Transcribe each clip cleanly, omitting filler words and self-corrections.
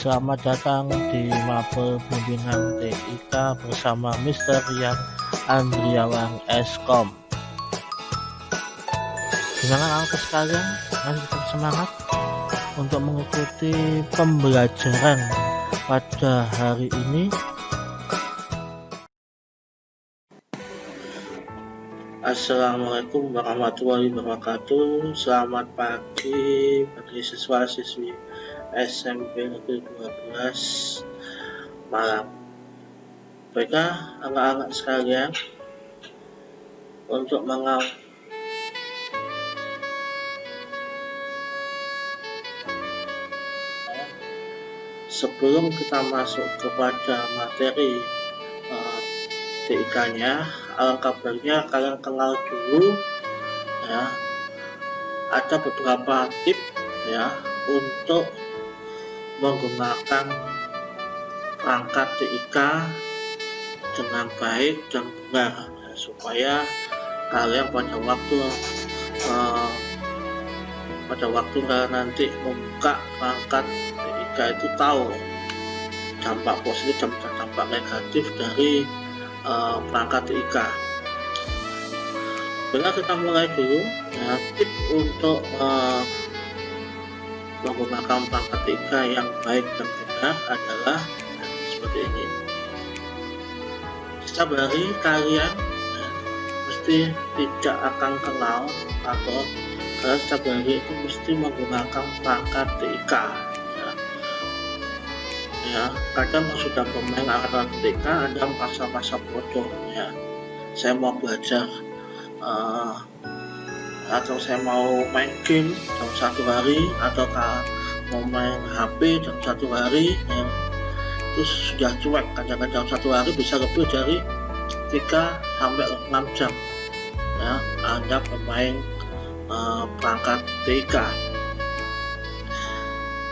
selamat datang di Mapel Bimbingan TIK bersama Mr. Rian Andriawan Eskom. Gimana anak sekalian? Mari kita semangat untuk mengikuti pembelajaran pada hari ini. Assalamualaikum warahmatullahi wabarakatuh. Selamat pagi bagi siswa-siswi SMP Negeri 12 Malang. Baiklah anak-anak sekalian, untuk sebelum kita masuk kepada materi TIK-nya, alangkah baiknya kalian kenal dulu ya, ada beberapa tips ya untuk menggunakan perangkat TIK dengan baik dan benar ya, supaya kalian pada waktu kalian nanti membuka perangkat TIK itu tahu dampak positif dan dampak negatif dari perangkat TIK. Bila kita mulai dulu ya, tips untuk menggunakan perangkat TIK yang baik dan benar adalah seperti ini. Setiap hari kalian mesti tidak akan kenal atau kalian setiap hari itu mesti menggunakan perangkat TIK ya. Kadang sudah bermain alat TIK ada masa-masa bodoh ya, saya mau belajar atau saya mau main game dalam satu hari, atau mau main HP dalam satu hari ya, terus sudah cuek. Kadang-kadang dalam satu hari bisa lebih dari 3-6 jam ya Anda bermain perangkat TIK.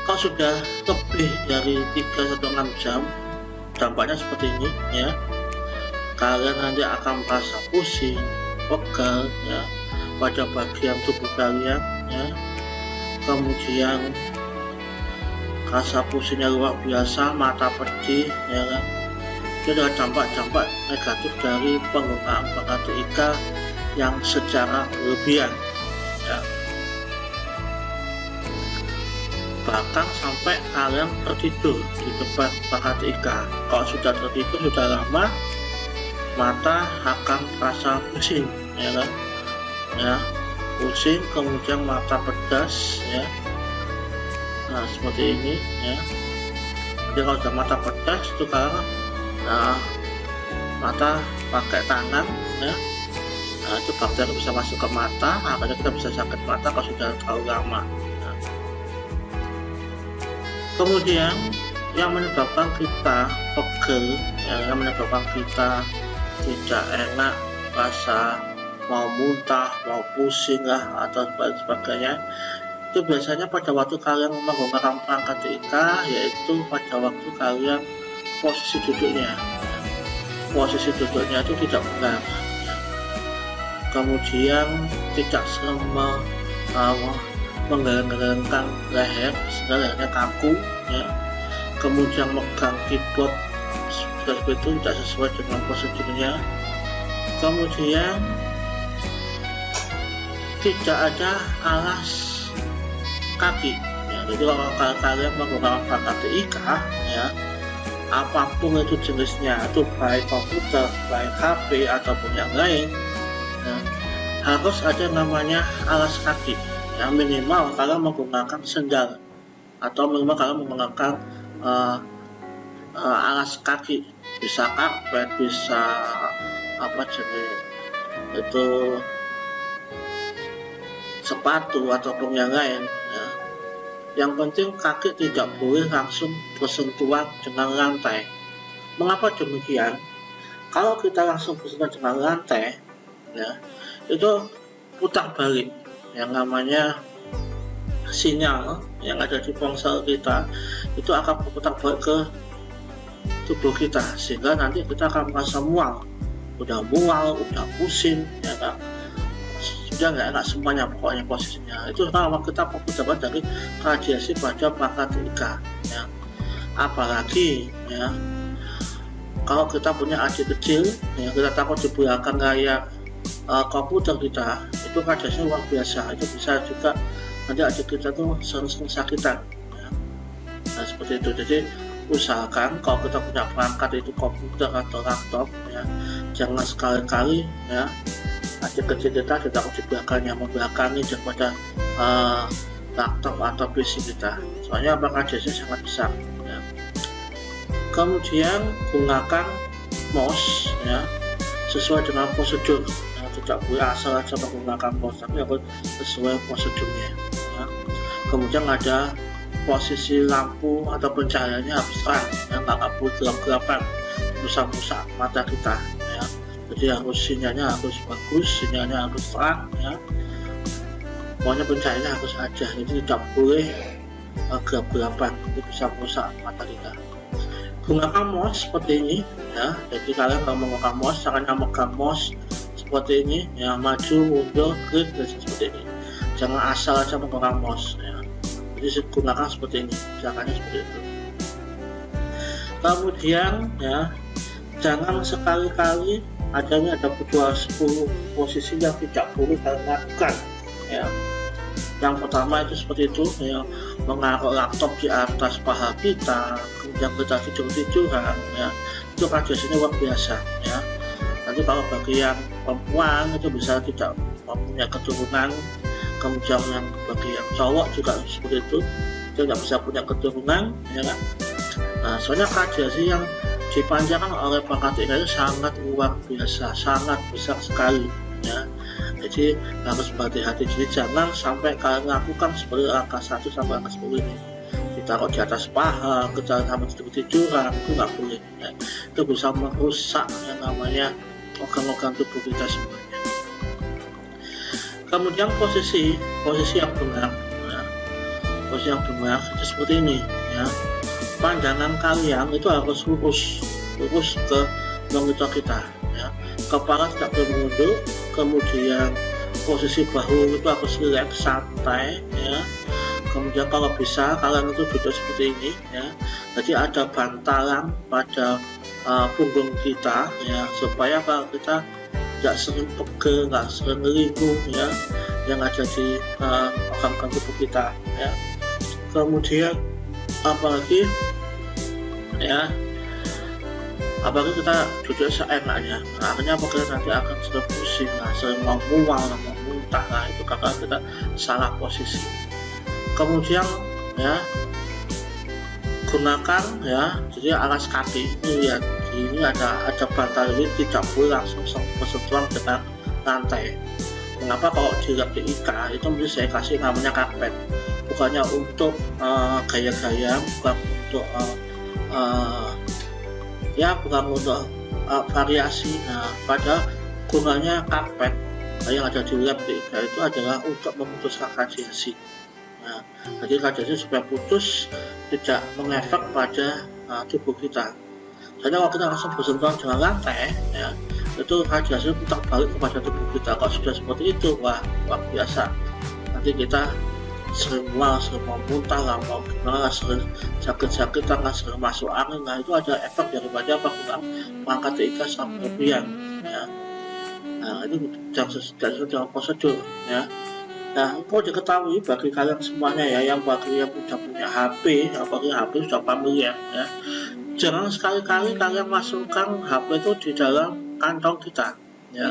Kalau sudah lebih dari 3-6 jam, dampaknya seperti ini ya. Kalian nanti akan merasa pusing, pegal ya pada bagian tubuh kalian ya. Kemudian rasa pusingnya luar biasa, mata pedih ya kan. Itu adalah dampak-dampak negatif dari penggunaan perangkat TIK yang secara berlebihan ya. Bahkan sampai kalian tertidur di depan perangkat TIK. Kalau sudah tertidur sudah lama, mata akan terasa pusing ya kan ya, pusing, kemudian mata pedas ya. Nah seperti ini ya. Jadi kalau sudah mata pedas itu kalian mata pakai tangan ya, nah, itu bakteri bisa masuk ke mata, akhirnya kita bisa sakit mata kalau sudah terlalu lama. Kemudian yang menyebabkan kita pegel ya, yang menyebabkan kita tidak enak, rasa mau muntah, mau pusing lah atau sebagainya, itu biasanya pada waktu kalian menggunakan perangkat TIK, yaitu pada waktu kalian posisi duduknya itu tidak benar ya. Kemudian tidak menggeleng-gelengkan leher sehingga lehernya kaku ya. Kemudian megang keyboard seperti itu tidak sesuai dengan prosedurnya. Kemudian tidak ada alas kaki ya. Jadi kalau kalian menggunakan perangkat TIK ya, apapun itu jenisnya, itu baik komputer, baik HP ataupun yang lain ya, harus ada namanya alas kaki ya. Minimal kalian menggunakan sendal atau minimal kalian menggunakan alas kaki, bisa karpet, bisa apa jenis itu sepatu ataupun yang lain ya. Yang penting kaki tidak boleh langsung bersentuhan dengan lantai. Mengapa demikian? Kalau kita langsung bersentuhan dengan lantai ya, itu putar balik yang namanya sinyal yang ada di ponsel kita, itu akan berputar balik ke tubuh kita, sehingga nanti kita akan merasa mual, udah pusing ya kan, sudah nggak enak semuanya pokoknya posisinya. Itu karena kita fokus dapat dari radiasi pada perangkat TIK ya. Apalagi ya kalau kita punya adik kecil ya, kita takut dibelakang layar komputer kita, itu radiasinya luar biasa. Itu bisa juga nanti adik kita tuh sering-sering sakitan ya. Nah seperti itu. Jadi usahakan kalau kita punya perangkat itu komputer atau laptop ya, jangan sekali-kali ya adik kecil kita takut dibelakangnya, membelakangi daripada laptop atau PC kita, soalnya radiasinya sangat besar ya. Kemudian gunakan mouse ya sesuai dengan prosedur ya, tidak boleh asal aja menggunakan mouse, tapi harus sesuai prosedurnya ya. Kemudian ada posisi lampu atau pencahayaannya harus terang ya, nggak boleh gelap-gelapan rusak-rusak mata kita ya. Jadi harus sinyalnya harus bagus, sinyalnya harus terang ya, pokoknya pencahayaannya harus ada, jadi tidak boleh gelap-gelapan, itu bisa merusak mata kita. Gunakan mouse seperti ini ya, jadi kalian kalau menggunakan mouse caranya megang mouse seperti ini ya, maju, mundur, klik, dan seperti ini. Jangan asal aja menggunakan mouse ya, jadi gunakan seperti ini, caranya seperti itu. Kemudian ya, jangan sekali-kali ada 10 posisi yang tidak boleh kalian lakukan ya. Yang pertama itu seperti itu ya, menaruh laptop di atas paha kita, kemudian kita tidur-tiduran ya, itu radiasinya luar biasa ya. Nanti kalau bagi yang perempuan itu bisa tidak mempunyai keturunan, kemudian yang bagi yang cowok juga seperti itu, tidak bisa punya keturunan ya kan. Nah soalnya radiasi yang dipancarkan oleh perangkat itu sangat luar biasa, sangat besar sekali ya. Jadi harus berhati-hati, jadi jangan sampai kalian lakukan seperti angka 1 sampai angka 10 ini, ditaruh di atas paha, kita sampai tidur-tiduran, itu nggak boleh ya. Itu bisa merusak yang namanya organ-organ tubuh kita semuanya. Kemudian posisi yang benar ya. Posisi yang benar itu seperti ini ya, pandangan kalian itu harus lurus ke monitor kita ya, kepala tidak boleh menunduk, kemudian posisi bahu itu harus relax, santai ya. Kemudian kalau bisa kalian itu duduk seperti ini ya, jadi ada bantalan pada punggung kita ya, supaya kalau kita tidak sering pegel, nggak sering linglung ya, yang ada di organ tubuh kita ya. Kemudian apalagi ya, apalagi kita duduk seenaknya, nah, akhirnya apakah nanti akan sering pusing, sering mau mual, mau muntah, nah itu karena kita salah posisi. Kemudian ya, gunakan ya, jadi alas kaki ini lihat, ini ada bantal ini tidak boleh langsung bersentuhan dengan lantai. Mengapa? Kalau dilihat di IKA itu mesti saya kasih namanya karpet, bukannya untuk gaya-gaya, bukan untuk ya bukan untuk variasi. Nah pada gunanya karpet yang ada di lab di IKA itu adalah untuk memutuskan radiasi. Nah, jadi radiasi supaya putus, tidak mengefek pada tubuh kita. Jadi kalau kita langsung bersentuhan dengan lantai ya, itu radiasi putar balik kepada tubuh kita. Kalau sudah seperti itu, wah luar biasa, nanti kita sering mual, sering mau muntah, mau gimana, sering sakit-sakitan, sering masuk angin. Nah itu ada efek daripada perangkat TIK sama kelebihan ya. Nah ini jangan prosedur ya. Nah perlu diketahui bagi kalian semuanya ya, yang bagi yang sudah punya HP, apalagi HP sudah familiar ya, jangan sekali-kali kalian masukkan HP itu di dalam kantong kita ya.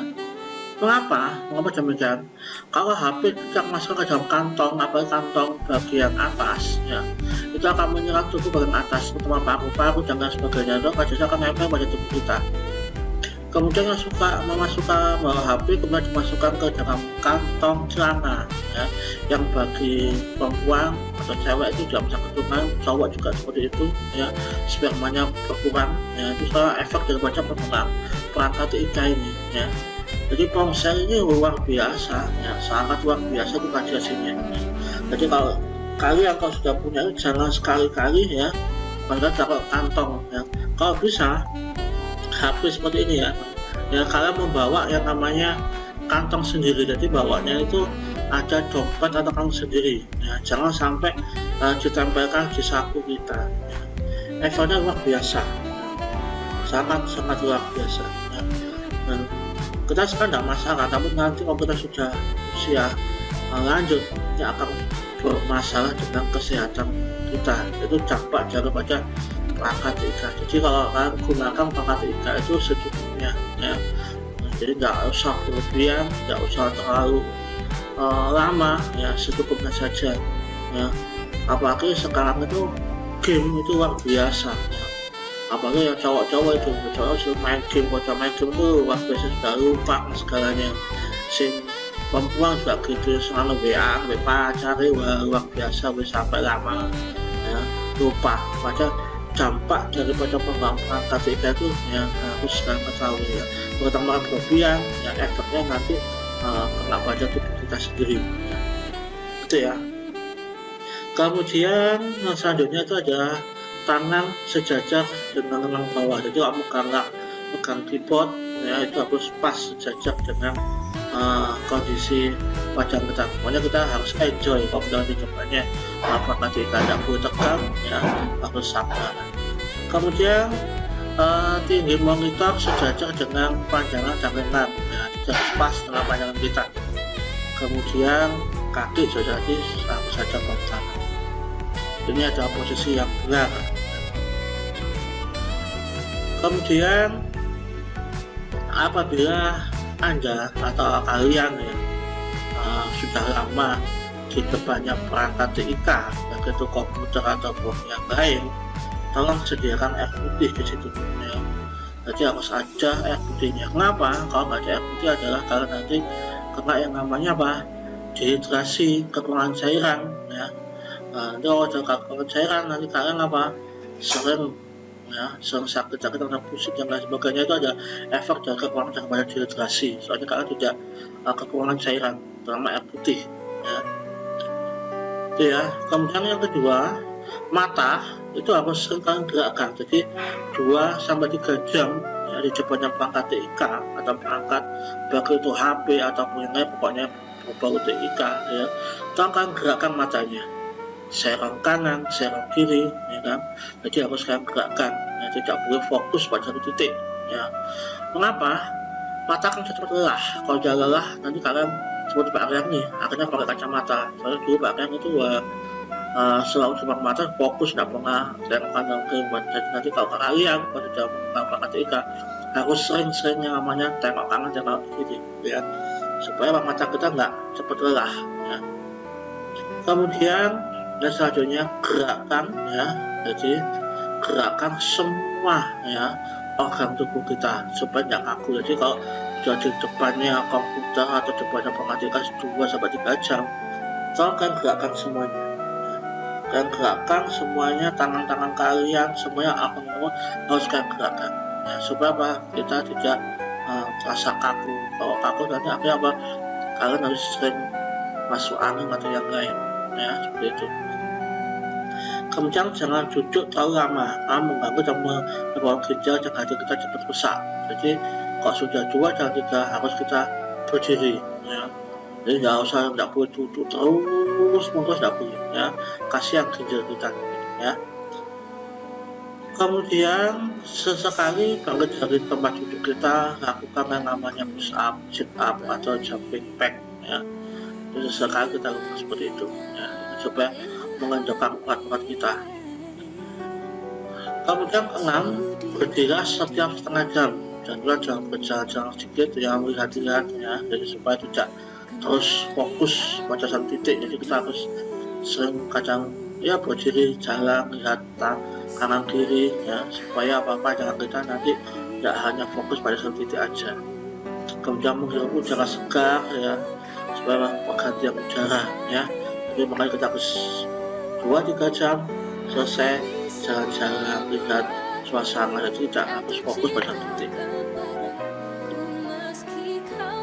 Mengapa demikian? Kalau HP tidak masuk ke dalam kantong, apalagi kantong bagian atas ya, itu akan menyerang tubuh bagian atas, terutama paru-paru dan sebagainya, itu akan nempel pada tubuh kita. Kemudian yang suka memasukkan HP kemudian dimasukkan ke dalam kantong celana ya, yang bagi perempuan atau cewek itu tidak bisa keturunan, cowok juga seperti itu ya, spermanya berkurang ya, itu salah efek daripada perangkat TIK ini ya. Jadi ponsel ini luar biasa ya, sangat luar biasa itu radiasinya ya. Jadi kalau kalian sudah punya, jangan sekali-kali ya pada taruh kantong ya. Kalau bisa HP seperti ini ya kalian membawa yang namanya kantong sendiri, jadi bawanya itu ada dompet atau kantong sendiri ya, jangan sampai ditempelkan di saku kita ya. levelnya luar biasa, sangat luar biasa ya. Dan kita sekarang tidak masalah, tapi nanti kalau kita sudah usia lanjut ini akan bermasalah dengan kesehatan kita, itu dampak daripada perangkat TK. Jadi kalau kalian gunakan perangkat TK itu secukupnya ya. Jadi nggak usah berlebihan, nggak usah terlalu lama ya, secukupnya saja ya. Apalagi sekarang itu game itu luar biasa ya. Apalagi yang cowok-cowok itu sudah main game, bocah main game itu luar biasa, sudah lupa segalanya. Sing perempuan juga gitu, selalu WA cari luar biasa, sampai lama ya, lupa. Padahal dampak daripada penggunaan KTK itu yang harus kalian ketahui ya. Pertama berlebihan ya, efeknya nanti kena pada tubuh kita sendiri ya. Itu ya. Kemudian selanjutnya itu adalah tangan sejajar dengan lengan bawah. Jadi kalau megang keyboard ya, itu harus pas sejajar dengan kondisi wajah kita. Pokoknya kita harus enjoy kalau kita dicobanya, apakah kita tidak boleh tegang ya, harus sabar. Kemudian tinggi monitor sejajar dengan panjangan dan lengan ya, harus pas dengan panjangan kita. Kemudian kaki juga harus saja bongkar. Ini adalah posisi yang benar. Kemudian apabila Anda atau kalian ya sudah lama di depannya perangkat TIK, baik itu komputer ataupun yang lain, tolong sediakan air putih di situ ya. Jadi harus ada air putihnya. Kenapa? Kalau nggak ada air putih adalah kalau nanti kena yang namanya apa? Dehidrasi, kekurangan cairan ya. Kalau ada kekurangan cairan nanti kalian apa? Sering sakit atau pusing dan lain sebagainya. Itu ada efek dari kekurangan daripada dehidrasi. Soalnya kalian tidak kekurangan cairan, terutama air putih ya. Itu ya. Kemudian yang kedua, mata itu harus sering kalian gerakkan. Jadi 2-3 jam ya, di depannya perangkat TIK atau perangkat baik itu HP ataupun yang lain, pokoknya berbau TIK ya, kalian gerakkan matanya, serong kanan, serong kiri ya kan. Jadi harus kalian gerakkan ya, tidak boleh fokus pada satu titik ya. Mengapa? Mata akan cepat lelah. Kalau sudah lelah nanti kalian seperti Pak Aryan nih, akhirnya pakai kacamata. Soalnya dulu Pak Aryan itu selalu cuma mata fokus, tidak pernah serong kanan kiri. Jadi nanti kalau kalian pada sudah menggunakan TIK harus sering-sering yang namanya tengok kanan, tengok kiri ya, supaya mata kita nggak cepat lelah ya. Kemudian dan selanjutnya gerakkan ya, jadi gerakkan semua ya organ tubuh kita supaya tidak kaku. Jadi kalau sudah di depannya komputer atau depannya perhatikan 2-3 jam, tolong kan gerakkan semuanya ya. Dan gerakkan semuanya, tangan-tangan kalian semuanya akan harus kalian gerakkan ya, supaya apa? Kita tidak terasa kaku. Kalau kaku nanti akhirnya apa? Kalian harus sering masuk angin atau yang lain ya, seperti itu. Kemudian jangan duduk terlalu lama, mengganggu dan menyebabkan ginjal dan hati kita cepat rusak. Jadi kalau sudah 2-3 harus kita berdiri ya. Jadi tidak boleh duduk terus tidak boleh ya, kasihan ginjal kita ya. Kemudian sesekali bangkit dari tempat duduk kita, lakukan yang namanya push up, sit up atau jumping back ya. Jadi sesekali kita lakukan seperti itu ya, supaya mengenjotkan kuat-kuat kita. Kemudian keenam, berdirilah setiap setengah jam dan juga jangan berjalan-jalan sedikit ya, melihat-lihat ya, jadi supaya tidak terus fokus pada satu titik. Jadi kita harus sering kadang ya berdiri, jalan, lihat kanan kiri ya, supaya apa-apa jangan kita nanti tidak hanya fokus pada satu titik aja. Kemudian menghirup udara segar ya, supaya pergantian udara ya. Jadi makanya kita harus 2-3 jam selesai jalan-jalan, lihat suasana, jadi tidak harus fokus pada titik.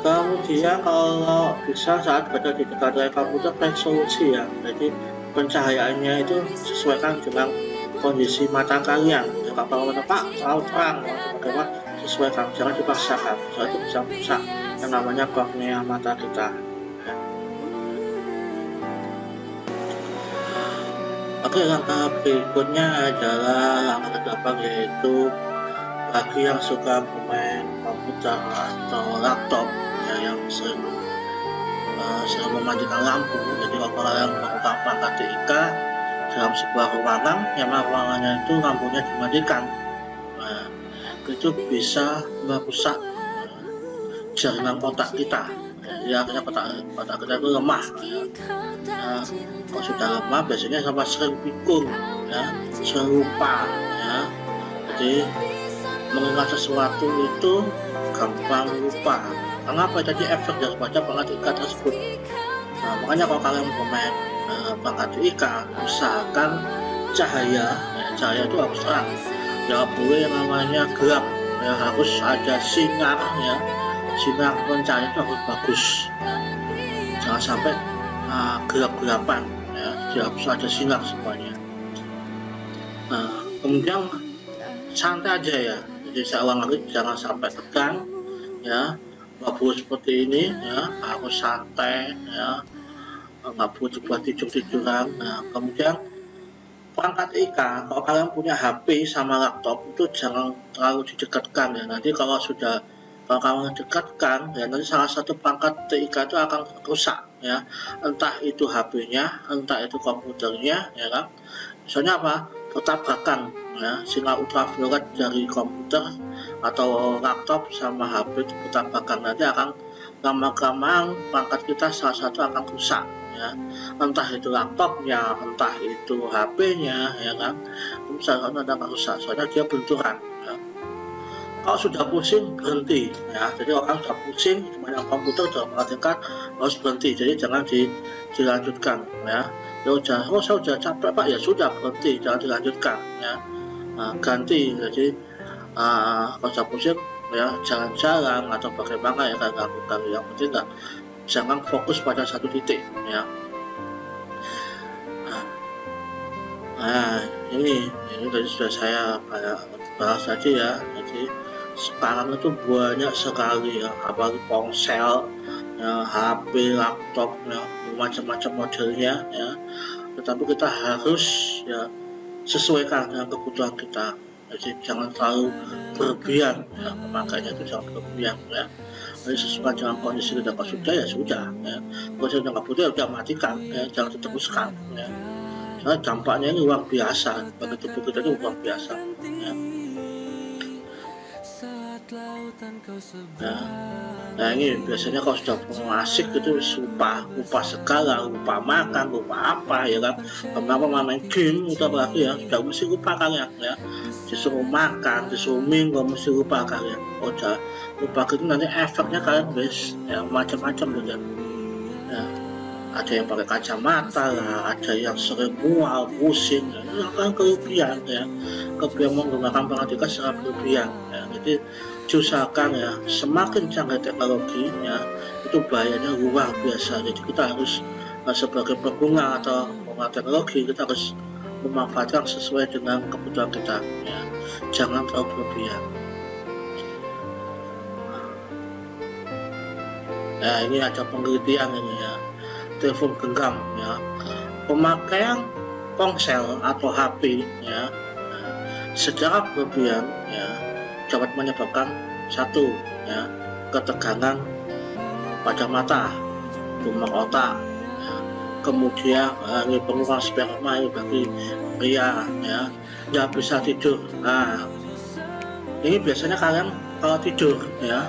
Kemudian kalau bisa saat berada di dekat layar komputer, resolusi ya, jadi pencahayaannya itu sesuaikan dengan kondisi mata kalian ya. Kalau Pak terlalu terang atau bagaimana, sesuaikan, jangan dipaksakan, soalnya itu bisa merusak yang namanya kornea mata kita. Oke, langkah berikutnya adalah langkah kedelapan, yaitu bagi yang suka bermain komputer atau laptop ya, yang sering mematikan lampu. Jadi kalau kalian melakukan perangkat TIK dalam sebuah ruangan, yang ruangannya itu lampunya dimatikan, nah, itu bisa merusak jaringan otak kita. Jadi akhirnya otak kita itu lemah ya. Nah, kalau sudah lemah biasanya sama sering pikun ya, sering lupa ya. Jadi mengingat sesuatu itu gampang lupa. Kenapa? Tadi efek dari baca perangkat TIK tersebut. Nah, makanya kalau kalian bermain perangkat TIK, usahakan cahaya itu harus terang, tidak boleh yang namanya gelap ya, harus ada sinar ya, sinar pencahayaan itu harus bagus, jangan sampai gelap-gelapan ya, harus ada sinar semuanya. Nah, kemudian santai aja ya, jadi saya ulang lagi, jangan sampai tegang ya, nggak boleh seperti ini ya, harus santai ya, nggak boleh dibuat tidur-tiduran. Nah, kemudian perangkat TIK, kalau kalian punya HP sama laptop itu jangan terlalu didekatkan ya, nanti kalau kalian dekatkan ya, nanti salah satu perangkat TIK itu akan rusak ya, entah itu HP-nya, entah itu komputernya ya kan. Misalnya apa? Bertabrakan ya, sinar ultraviolet dari komputer atau laptop sama HP itu bertabrakan, nanti akan lama-kelamaan perangkat kita salah satu akan rusak ya, entah itu laptopnya, entah itu HP-nya ya kan, misalnya ada rusak, soalnya dia benturan ya. Kalau sudah pusing berhenti ya, jadi orang sudah pusing semuanya komputer sudah perhatikan, harus berhenti, jadi jangan dilanjutkan ya. Saya sudah capek Pak, ya sudah berhenti, jangan dilanjutkan ya. Nah, ganti, jadi kalau sudah pusing ya jalan-jalan atau bagaimana ya, kan lakukan, yang penting jangan fokus pada satu titik ya. Nah, ini tadi sudah saya bahas tadi ya. Jadi sekarang itu banyak sekali ya, apalagi ponsel ya, HP, laptop ya, macam-macam modelnya ya. Tetapi kita harus ya sesuaikan dengan kebutuhan kita. Jadi jangan terlalu berlebihan ya, pemakaiannya itu jangan berlebihan ya. Jadi sesuai dengan kondisi kita, kalau sudah ya sudah ya, kalau sudah nggak butuh ya udah matikan ya, jangan diteruskan ya. Karena dampaknya ini luar biasa bagi tubuh kita, itu luar biasa ya. Nah ini biasanya kalau sudah asik gitu lupa segala, lupa makan, lupa apa ya kan, kenapa main game itu apalagi ya, sudah mesti lupa kalian ya, disuruh makan, disuruh minum mesti lupa kalian. Udah lupa gitu nanti efeknya kalian ya macam-macam gitu ya. Ada yang pakai kacamata lah, ada yang sering mual, pusing ya, itu kan kelebihan ya, kelebihan menggunakan perangkat TIK secara berlebihan ya. Jadi diusahakan ya, semakin canggih teknologi ya, itu bahayanya luar biasa. Jadi kita harus sebagai pengguna atau pengguna teknologi, kita harus memanfaatkan sesuai dengan kebutuhan kita ya, jangan terlalu berlebihan. Nah ini ada penelitian ini ya, telepon genggam ya, pemakaian ponsel atau HP ya secara berlebihan ya dapat menyebabkan satu ya, ketegangan pada mata, tumor otak ya, kemudian ini pengurangan sperma ini bagi pria ya, nggak bisa tidur. Nah ini biasanya kalian kalau tidur ya,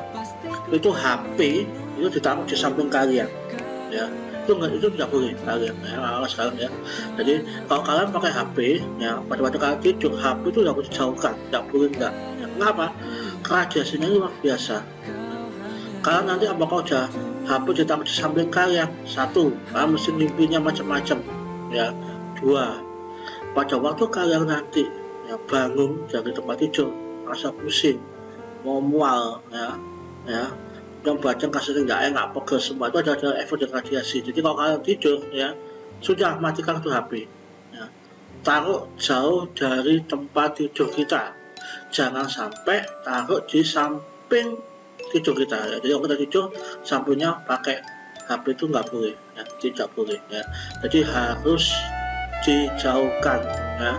itu HP itu ditaruh di samping kalian ya, itu tidak boleh kalian ya, awas kalian ya. Jadi kalau kalian pakai HP ya, pada waktu kalian tidur, HP itu harus dijauhkan, tidak boleh enggak ya. Kenapa? Radiasinya luar biasa. Kalian nanti apakah udah HP ditaruh di samping kalian, satu, kalian mesti mimpinya macam-macam ya. Dua, pada waktu kalian nanti ya bangun dari tempat tidur rasa pusing, mau mual ya, dan badan kasarnya nggak enak, pegel semua, itu ada efek dari radiasi. Jadi kalau kalian tidur ya, sudah matikan tuh HP ya. Taruh jauh dari tempat tidur kita, jangan sampai taruh di samping tidur kita ya. Jadi kalau kita tidur sampingnya pakai HP itu nggak boleh ya, tidak boleh ya. Jadi harus dijauhkan ya,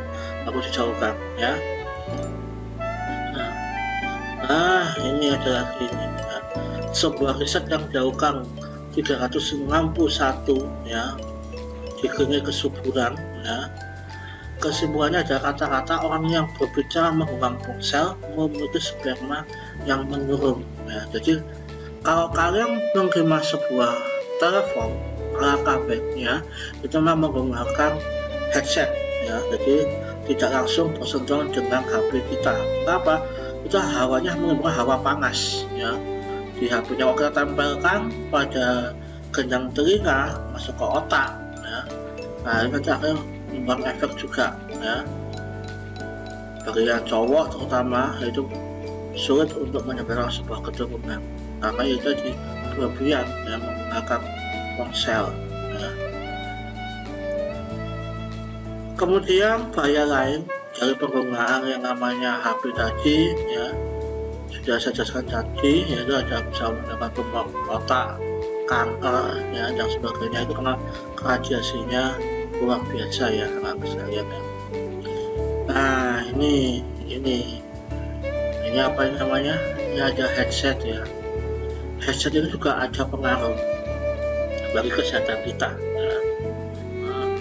ya. Nah, ini ada lagi ini, ya. Sebuah riset yang dilakukan 361 ya di klinik kesuburan ya. Kesimpulannya ada kata-kata orang yang berbicara menggunakan ponsel memiliki sperma yang menurun ya. Jadi kalau kalian menerima sebuah telepon ala KB ya, itu memang menggunakan headset ya, jadi tidak langsung bersentuhan dengan HP kita. Kenapa? Itu hawanya menggunakan hawa panas ya di HP-nya. Kalau kita tempelkan pada gendang telinga masuk ke otak ya, nah ini nanti akan membuat efek juga ya. Bagi yang cowok terutama itu sulit untuk menyebarkan sebuah keturunan karena itu di berlebihan ya, menggunakan ponsel ya. Kemudian bahaya lain dari penggunaan yang namanya HP tadi ya, sudah saya jelaskan tadi, yaitu ada bisa menyebabkan tumor otak, kanker ya, dan sebagainya. Itu karena radiasinya luar biasa ya, anak sekalian ya. Nah ini apa namanya, ini ada headset ya. Headset ini juga ada pengaruh bagi kesehatan kita ya.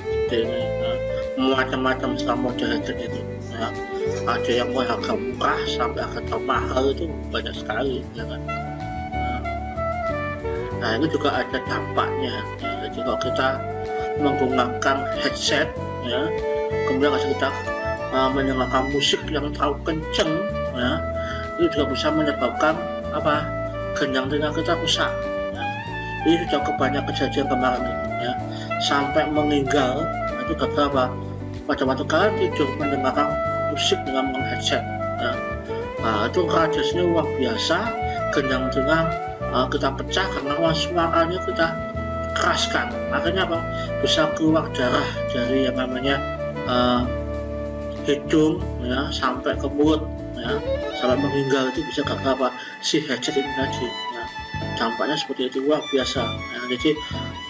Seperti ini ya. Macam-macam model headset itu ya. Ada yang mulai harga murah sampai harga mahal, itu banyak sekali ya kan. Nah ini juga ada dampaknya ya. Jadi kalau kita menggunakan headset ya, kemudian kita mendengarkan musik yang terlalu kenceng ya, itu juga bisa menyebabkan apa, gendang telinga kita rusak ya. Ini sudah kebanyakan kejadian kemarin ya, sampai meninggal itu gara-gara apa, pada waktu kalian tidur mendengarkan musik dengan menggunakan headset ya. Nah itu radiasinya luar biasa, gendang telinga kita pecah karena suaranya kita keraskan, akhirnya apa, bisa keluar darah dari yang namanya hidung ya sampai ke mulut ya, sampai meninggal. Itu bisa gara-gara apa, si headset ini tadi ya. Dampaknya seperti itu luar biasa ya. Jadi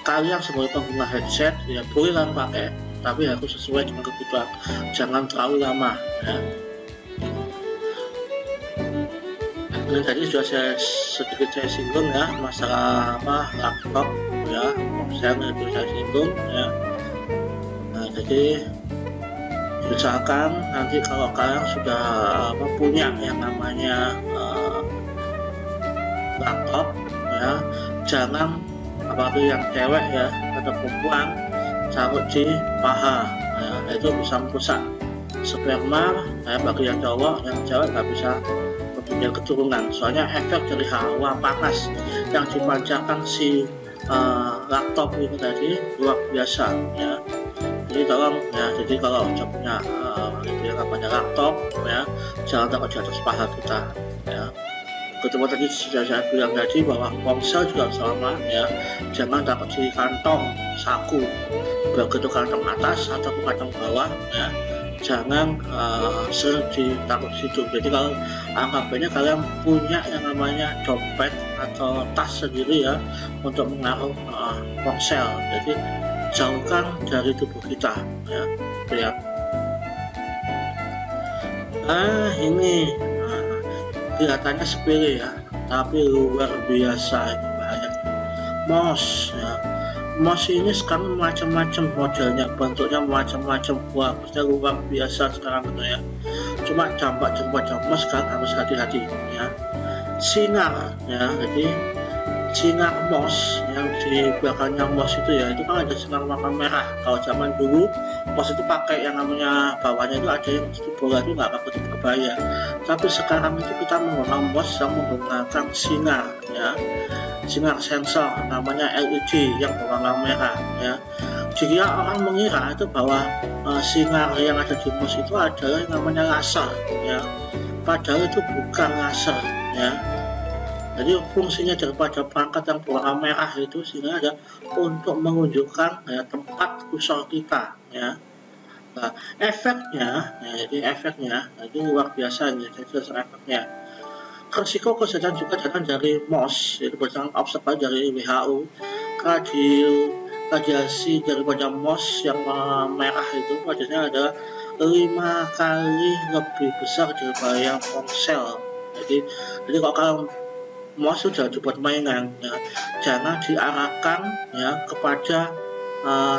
kalian sebagai pengguna headset ya bolehlah pakai, tapi harus sesuai dengan kebutuhan, jangan terlalu lama ya. Ini tadi sudah sedikit saya singgung ya, masalah apa, laptop ya, ponsel itu saya singgung ya. Nah jadi misalkan nanti kalau kalian sudah punya yang namanya laptop ya, jangan, apalagi yang cewek ya atau perempuan, taruh di paha ya, itu bisa merusak sperma ya. Bagi yang cowok, yang cewek nggak bisa mempunyai keturunan, soalnya efek dari hawa panas yang dipancarkan si laptop ini tadi luar biasa ya. Jadi tolong ya, jadi kalau punya itu yang namanya laptop ya, jangan taruh di atas paha kita ya. Ketemu tadi sudah saya bilang tadi bahwa ponsel juga sama ya, jangan taruh di kantong saku, begitu kantong atas atau kantong bawah ya, jangan sering ditaruh situ. Jadi kalau anggapannya kalian punya yang namanya dompet atau tas sendiri ya untuk menaruh ponsel, jadi jauhkan dari tubuh kita ya, lihat. Nah ini kelihatannya sepele ya, tapi luar biasa ini bahaya. Mouse ya, mouse ini sekarang macam-macam modelnya, bentuknya macam-macam, bagusnya luar biasa sekarang gitu ya. Cuma dampak mouse sekarang harus hati-hati ya. Sinar ya, jadi sinar mouse yang di belakangnya mouse itu ya, itu kan ada sinar warna merah. Kalau zaman dulu mouse itu pakai yang namanya bawahnya itu ada yang bola itu nggak pakai kebaya, tapi sekarang itu kita menggunakan mouse yang menggunakan sinar ya, sinar sensor namanya LED yang berwarna merah ya. Jika orang mengira itu bahwa sinar yang ada di mouse itu adalah yang namanya laser ya, padahal itu bukan laser ya. Jadi fungsinya daripada perangkat yang berwarna merah itu sehingga ada untuk menunjukkan ya, tempat kursor kita ya. Nah, efeknya ya, jadi efeknya itu luar biasa ya, jadi efeknya. Risiko kesehatan juga datang dari mouse, yaitu berdasarkan observasi dari WHO. Karena di radiasi daripada MOS yang merah itu radiasinya adalah 5 kali lebih besar daripada yang ponsel. Jadi kalau MOS sudah dibuat mainan, ya, jangan diarahkan ya kepada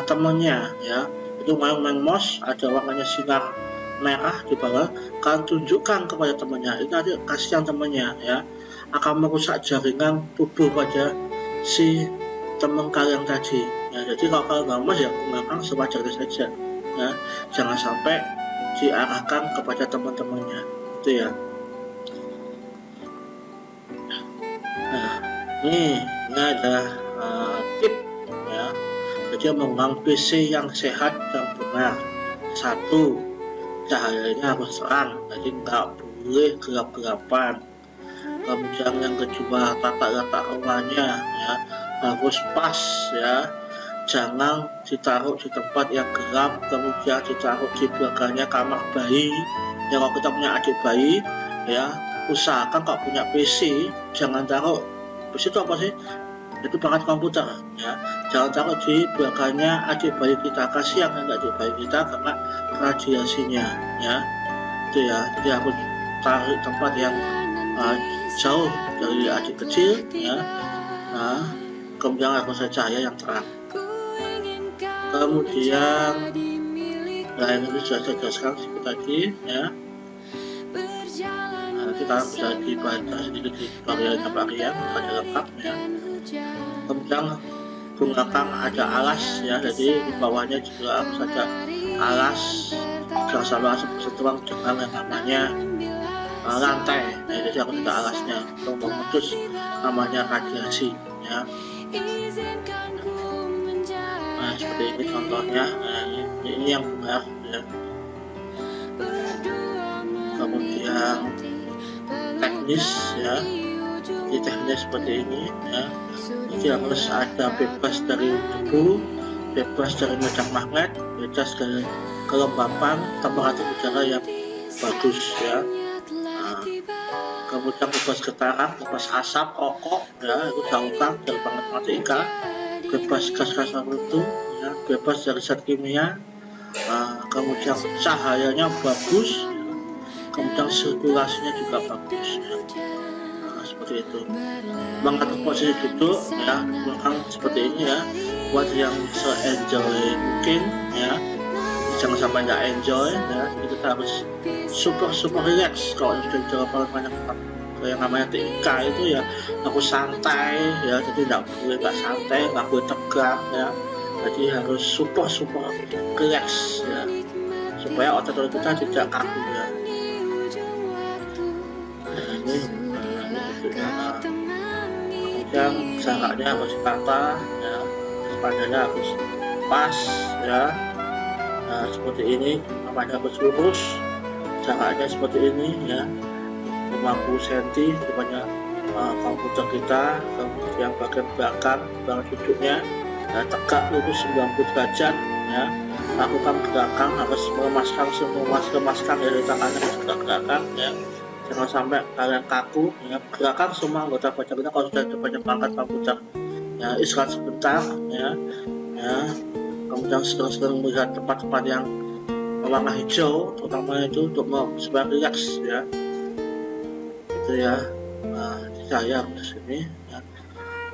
temannya ya. Itu main MOS ada warnanya sinar merah di bawah, kalian tunjukkan kepada temannya, itu nanti kasihan temannya ya, akan merusak jaringan tubuh pada si teman kalian tadi ya. Jadi kalau kalian nggak MOS ya gunakan sewajarnya saja ya, jangan sampai diarahkan kepada teman-temannya itu ya. Nah, ini ada tip ya. Jadi menggunakan PC yang sehat dan benar. 1, cahayanya harus terang, jadi nggak boleh gelap-gelapan. Kemudian yang kedua, tata letak rumahnya ya harus pas ya, jangan ditaruh di tempat yang gelap, kemudian ditaruh di belakangnya kamar bayi ya. Kalau kita punya adik bayi ya, usahakan kalau punya PC jangan taruh, PC itu apa sih? Itu perangkat komputer ya, jangan taruh di belakangnya adik bayi kita, kasihan adik bayi kita karena radiasinya ya. Itu ya, jadi harus taruh tempat yang jauh dari adik kecil ya. Nah, kemudian harus ada cahaya yang terang. Kemudian lain ini sudah saya jelaskan seperti tadi ya. Nanti kita bisa dibaca sedikit di tutorialnya Pak Rian, baca lengkap ya. Kemudian gunakan ada alas ya, jadi di bawahnya juga harus ada alas, jangan sampai langsung bersentuhan dengan yang namanya lantai ya. Jadi harus ada alasnya untuk memutus namanya radiasi ya. Nah seperti ini contohnya, nah, ini yang benar ya. Kemudian teknis ya, di teknis seperti ini ya. Jadi harus ada bebas dari debu, bebas dari medan magnet, bebas dari kelembapan, temperatur udara yang bagus ya. Nah, kemudian bebas getaran, bebas asap, rokok ya, itu jauhkan dari matematika, bebas gas-gas tertentu ya, bebas dari zat kimia. Kemudian cahayanya bagus, kemudian sirkulasinya juga bagus ya. Seperti itu. Mengatur posisi duduk ya, gunakan seperti ini ya, buat yang se-enjoy mungkin ya, jangan sampai nggak enjoy ya. Kita harus super relax. Kalau sudah jawaban banyak yang namanya TIK itu ya aku santai ya, jadi nggak boleh nggak santai, nggak boleh tegang ya, jadi harus super relax ya, supaya otot kita tidak kaku ya. Nah ini kemudian jaraknya harus rata ya, sepanjangnya harus pas ya. Nah seperti ini, namanya harus lurus, jaraknya seperti ini ya, 50 cm depannya komputer kita. Kemudian bagian belakang duduknya ya, tegak lurus 90 derajat ya. Lakukan gerakan, harus memaskan dari tangannya, harus gerakan ya, jangan sampai kalian kaku ya. Gerakan semua anggota badan kita kalau sudah depannya perangkat komputer ya, istirahat sebentar ya. Kemudian sering melihat tempat-tempat yang warna hijau, terutama itu untuk supaya relax ya. Itu ya. Nah, saya di sini ya.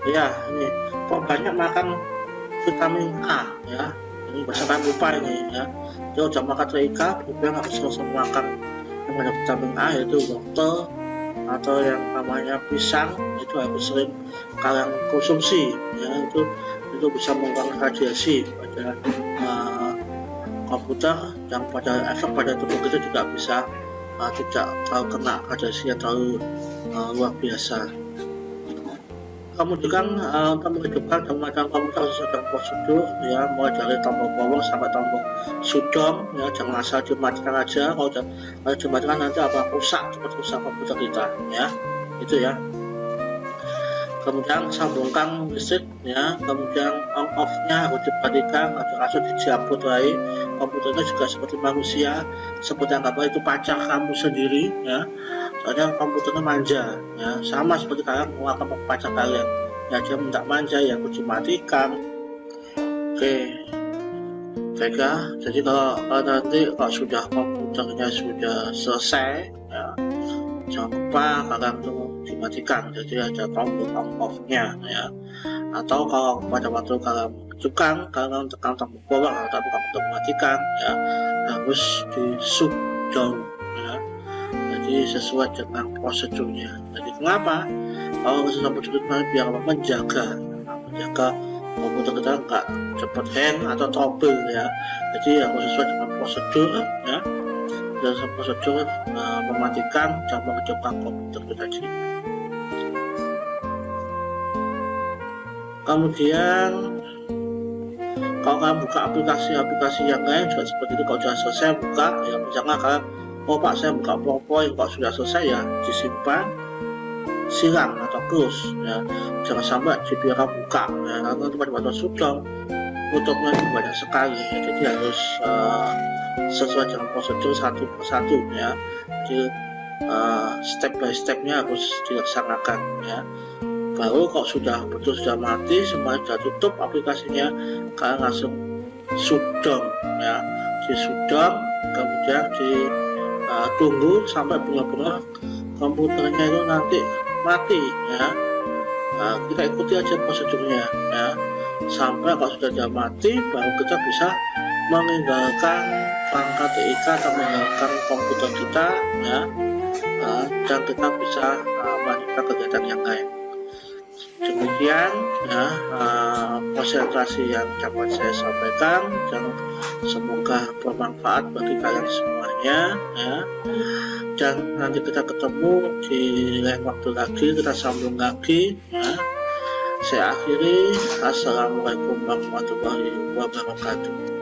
Ya, ini kok banyak makan vitamin A ya. Ini bahkan lupa ini ya. Kalau udah makan TIK, bukan harus langsung makan yang ada vitamin A, yaitu wortel atau yang namanya pisang, itu harus sering kalian konsumsi ya. Itu bisa mengurangi radiasi pada komputer, dan pada efek pada tubuh kita juga bisa tidak terlalu kena radiasi yang terlalu luar biasa. Kemudian untuk menghidupkan dan mematikan komputer sesuai prosedur ya, mulai dari tombol power sampai tombol shutdown ya, jangan asal dimatikan aja. Kalau dimatikan nanti cepat rusak komputer kita ya, itu ya. Kemudian sambungkan listrik ya, kemudian on off-nya harus diperhatikan, langsung dicabut lagi. Komputer itu juga seperti manusia, seperti anggaplah itu pacar kamu sendiri ya. Soalnya komputernya manja ya, sama seperti kalian menguatkan pacar kalian ya, dia minta manja ya harus dimatikan. Oke, baiklah. Jadi kalau nanti kalau sudah komputernya sudah selesai, ya, jangan lupa kalian tuh dimatikan. Jadi ada tombol on off-nya, ya. Atau kalau pada waktu kalian menunjukkan, kalian tekan tombol power, tapi komputer matikan, ya, harus di shutdown, ya. Jadi sesuai dengan prosedurnya. Jadi kenapa? Kalau sesuai prosedurnya biar menjaga komputer kita nggak cepat hang atau trouble, ya. Jadi harus sesuai dengan prosedur, ya. Dan prosedur mematikan dan menghidupkan komputer kita tadi. Kemudian kalau kalian buka aplikasi yang lain juga seperti itu. Kalau sudah selesai buka, ya misalnya kalian, oh Pak saya buka PowerPoint, kalau sudah selesai ya disimpan, silang atau close, ya. Jangan sampai dibiarkan buka, ya, karena itu pada waktu sudah tutupnya banyak sekali, ya. Jadi harus sesuai dengan prosedur satu persatu, ya. Jadi step by stepnya harus dilaksanakan, ya. Baru kalau sudah betul sudah mati, semuanya sudah tutup aplikasinya, kalian langsung shutdown, ya. Di shutdown, kemudian ditunggu sampai benar-benar komputernya itu nanti mati, ya. Kita ikuti aja prosedurnya, ya. Sampai kalau sudah mati, baru kita bisa meninggalkan perangkat TIK atau meninggalkan komputer kita, ya. Dan kita bisa melanjutkan kegiatan yang lain. Demikian, ya, konsentrasi yang dapat saya sampaikan, dan semoga bermanfaat bagi kalian semuanya, ya. Dan nanti kita ketemu di lain waktu lagi, kita sambung lagi, ya. Saya akhiri. Assalamualaikum warahmatullahi wabarakatuh.